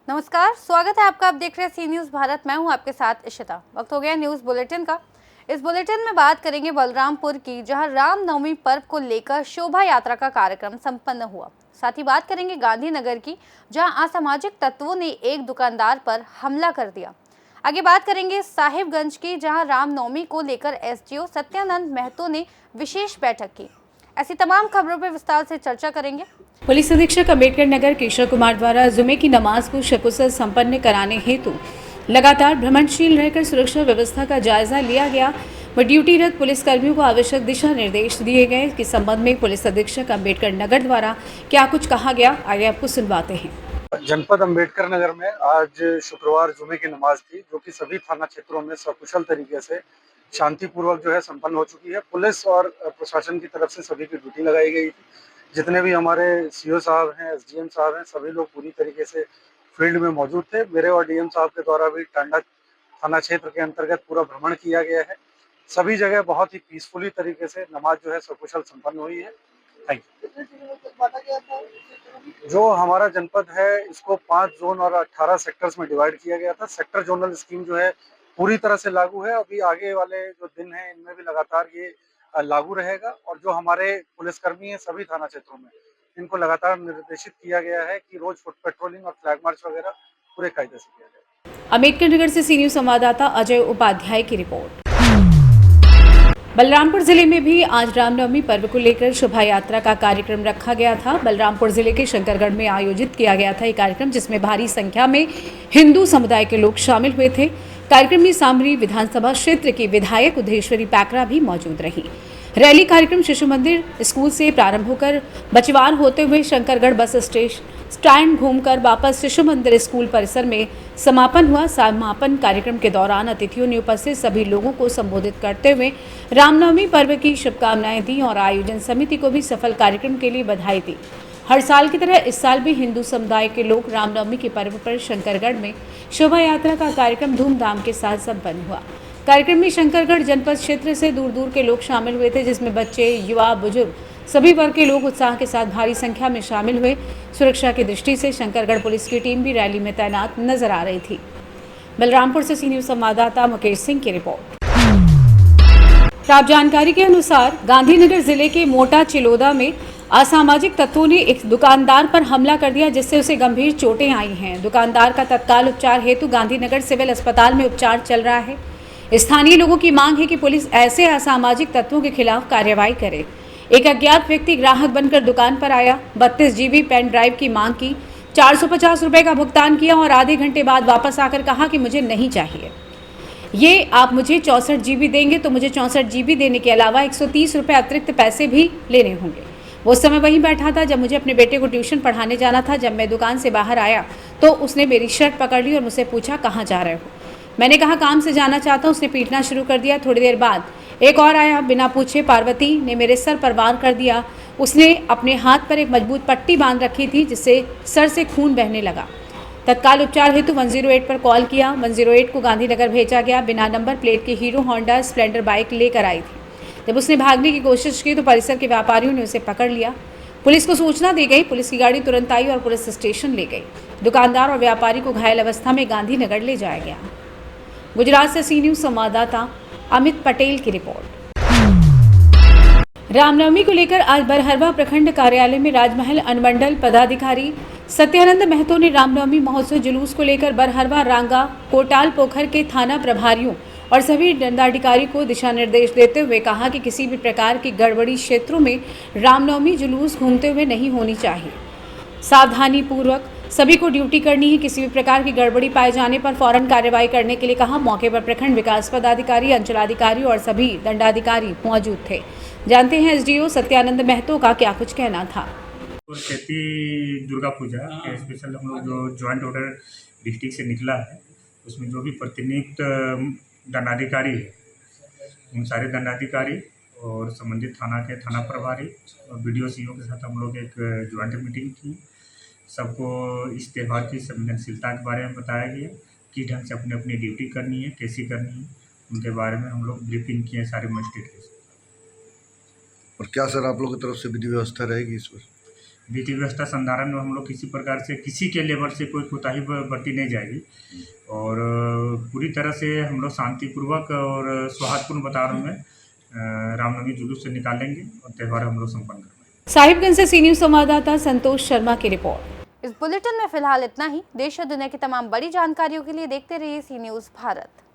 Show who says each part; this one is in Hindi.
Speaker 1: नमस्कार, स्वागत है आपका। आप देख रहे हैं सी न्यूज़ भारत। मैं हूं आपके साथ इशिता। वक्त हो गया न्यूज़ बुलेटिन का। इस बुलेटिन में बात करेंगे बलरामपुर की, जहां रामनवमी पर्व को लेकर शोभा यात्रा का कार्यक्रम संपन्न हुआ। साथ ही बात करेंगे गांधीनगर की, जहां असामाजिक तत्वों ने एक दुकानदार पर हमला कर दिया। आगे बात करेंगे साहिबगंज की, जहां रामनवमी को लेकर एसडीओ सत्यानंद महतो ने विशेष बैठक की। ऐसी तमाम खबरों पर विस्तार से चर्चा करेंगे।
Speaker 2: पुलिस अधीक्षक अम्बेडकर नगर केशव कुमार द्वारा जुमे की नमाज को सकुशल संपन्न कराने हेतु लगातार भ्रमणशील रहकर सुरक्षा व्यवस्था का जायजा लिया गया व ड्यूटीरत पुलिसकर्मियों को आवश्यक दिशा निर्देश दिए गए। इस संबंध में पुलिस अधीक्षक अम्बेडकर नगर द्वारा क्या कुछ कहा गया, आइए आपको सुनवाते हैं।
Speaker 3: जनपद अम्बेडकर नगर में आज शुक्रवार जुमे की नमाज थी, जो कि सभी थाना क्षेत्रों में सकुशल तरीके से शांतिपूर्वक जो है संपन्न हो चुकी है। पुलिस और प्रशासन की तरफ से सभी की ड्यूटी लगाई गई थी। जितने भी हमारे सीओ साहब हैं, एसडीएम साहब हैं, सभी लोग पूरी तरीके से फील्ड में मौजूद थे। मेरे और डीएम साहब के द्वारा भी टांडा थाना क्षेत्र के अंतर्गत पूरा भ्रमण किया गया है। सभी जगह बहुत ही पीसफुली तरीके से नमाज जो है सकुशल संपन्न हुई है। Thank you. जो हमारा जनपद है, इसको 5 जोन और 18 सेक्टर्स में डिवाइड किया गया था। सेक्टर जोनल स्कीम जो है पूरी तरह से लागू है। अभी आगे वाले जो दिन हैं, इनमें भी लगातार ये लागू रहेगा। और जो हमारे पुलिसकर्मी हैं सभी थाना क्षेत्रों में, इनको लगातार निर्देशित किया गया है कि रोज फुट पेट्रोलिंग और फ्लैग मार्च वगैरह पूरे कायदे से किया जाए।
Speaker 2: अम्बेडकर नगर से सी न्यूज़ संवाददाता अजय उपाध्याय की रिपोर्ट। बलरामपुर जिले में भी आज रामनवमी पर्व को लेकर शोभा यात्रा का कार्यक्रम रखा गया था। बलरामपुर जिले के शंकरगढ़ में आयोजित किया गया था ये कार्यक्रम, जिसमें भारी संख्या में हिंदू समुदाय के लोग शामिल हुए थे। कार्यक्रम में सामरी विधानसभा क्षेत्र की विधायक उद्धेश्वरी पैकरा भी मौजूद रही। रैली कार्यक्रम शिशु मंदिर स्कूल से प्रारंभ होकर बचवान होते हुए शंकरगढ़ बस स्टैंड घूमकर वापस शिशु मंदिर स्कूल परिसर में समापन हुआ। समापन कार्यक्रम के दौरान अतिथियों ने उपस्थित सभी लोगों को संबोधित करते हुए रामनवमी पर्व की शुभकामनाएं दी और आयोजन समिति को भी सफल कार्यक्रम के लिए बधाई दी। हर साल की तरह इस साल भी हिंदू समुदाय के लोग रामनवमी के पर्व पर शंकरगढ़ में शोभा यात्रा का कार्यक्रम धूमधाम के साथ संपन्न हुआ। कार्यक्रम में शंकरगढ़ जनपद क्षेत्र से दूर दूर के लोग शामिल हुए थे, जिसमें बच्चे, युवा, बुजुर्ग सभी वर्ग के लोग उत्साह के साथ भारी संख्या में शामिल हुए। सुरक्षा की दृष्टि से शंकरगढ़ पुलिस की टीम भी रैली में तैनात नजर आ रही थी। बलरामपुर से सी न्यूज़ संवाददाता मुकेश सिंह की रिपोर्ट। प्राप्त जानकारी के अनुसार गांधीनगर जिले के मोटा चिलोदा में असामाजिक तत्वों ने एक दुकानदार पर हमला कर दिया, जिससे उसे गंभीर चोटें आई हैं। दुकानदार का तत्काल उपचार हेतु गांधीनगर सिविल अस्पताल में उपचार चल रहा है। स्थानीय लोगों की मांग है कि पुलिस ऐसे असामाजिक तत्वों के खिलाफ कार्रवाई करे। एक अज्ञात व्यक्ति ग्राहक बनकर दुकान पर आया, 32 GB पेन ड्राइव की मांग की, 450 रुपए का भुगतान किया और आधे घंटे बाद वापस आकर कहा कि मुझे नहीं चाहिए, ये आप मुझे 64 GB देंगे तो मुझे 64 GB देने के अलावा 130 रुपये अतिरिक्त पैसे भी लेने होंगे। वो उस समय वहीं बैठा था जब मुझे अपने बेटे को ट्यूशन पढ़ाने जाना था। जब मैं दुकान से बाहर आया तो उसने मेरी शर्ट पकड़ ली और मुझसे पूछा कहाँ जा रहे हो। मैंने कहा काम से जाना चाहता हूँ। उसने पीटना शुरू कर दिया। थोड़ी देर बाद एक और आया, बिना पूछे पार्वती ने मेरे सर पर वार कर दिया। उसने अपने हाथ पर एक मजबूत पट्टी बांध रखी थी, जिससे सर से खून बहने लगा। तत्काल उपचार हेतु 108 पर कॉल किया। 108 को गांधीनगर भेजा गया। बिना नंबर प्लेट की हीरो होंडा स्प्लेंडर बाइक लेकर आई थी। जब उसने भागने की कोशिश की तो परिसर के व्यापारियों ने उसे पकड़ लिया। पुलिस को सूचना दी गई। पुलिस की गाड़ी तुरंत आई और पुलिस स्टेशन ले गई। दुकानदार और व्यापारी को घायल अवस्था में गांधीनगर ले जाया गया। गुजरात से सी न्यूज़ संवाददाता अमित पटेल की रिपोर्ट। रामनवमी को लेकर आज बरहरवा प्रखंड कार्यालय में राजमहल अनुमंडल पदाधिकारी सत्यानंद महतो ने रामनवमी महोत्सव जुलूस को लेकर बरहरवा, रांगा, कोटाल पोखर के थाना प्रभारियों और सभी दंडाधिकारी को दिशा निर्देश देते हुए कहा कि किसी भी प्रकार की गड़बड़ी क्षेत्रों में रामनवमी जुलूस घूमते हुए नहीं होनी चाहिए। सावधानी पूर्वक सभी को ड्यूटी करनी है। किसी भी प्रकार की गड़बड़ी पाए जाने पर फौरन कार्रवाई करने के लिए कहा। मौके पर प्रखंड विकास पदाधिकारी, अंचलाधिकारी और सभी दंडाधिकारी मौजूद थे। जानते हैं एसडीओ सत्यानंद महतो का क्या कुछ कहना था।
Speaker 4: खेती दुर्गा पूजा के स्पेशल हम लोग जो ज्वाइंट ऑर्डर डिस्ट्रिक्ट से निकला है, उसमें जो भी प्रतिनियुक्त दंडाधिकारी है, उन सारे दंडाधिकारी और संबंधित थाना के थाना प्रभारी और बीडीओ सीओ के साथ हम लोग एक ज्वाइंट मीटिंग की। सबको इस त्यौहार की संवेदनशीलता के बारे में बताया गया, किस ढंग से अपनी अपनी ड्यूटी करनी है, कैसी करनी है, उनके बारे में हम लोग ब्रीफिंग किए सारे मजिस्ट्रेट के।
Speaker 5: और क्या सर आप लोगों की तरफ से विधि व्यवस्था रहेगी इस पर?
Speaker 4: विधि व्यवस्था संधारण में हम लोग किसी प्रकार से किसी के लेवल से कोई कोताही बरती नहीं जाएगी और पूरी तरह से हम लोग शांतिपूर्वक और सौहार्दपूर्ण वातावरण में रामनवमी जुलूस से निकालेंगे और त्यौहार हम लोग संपन्न करेंगे।
Speaker 2: साहिबगंज से सी न्यूज संवाददाता संतोष शर्मा की रिपोर्ट।
Speaker 1: इस बुलेटिन में फिलहाल इतना ही। देश और दुनिया की तमाम बड़ी जानकारियों के लिए देखते रहिए सी न्यूज़ भारत।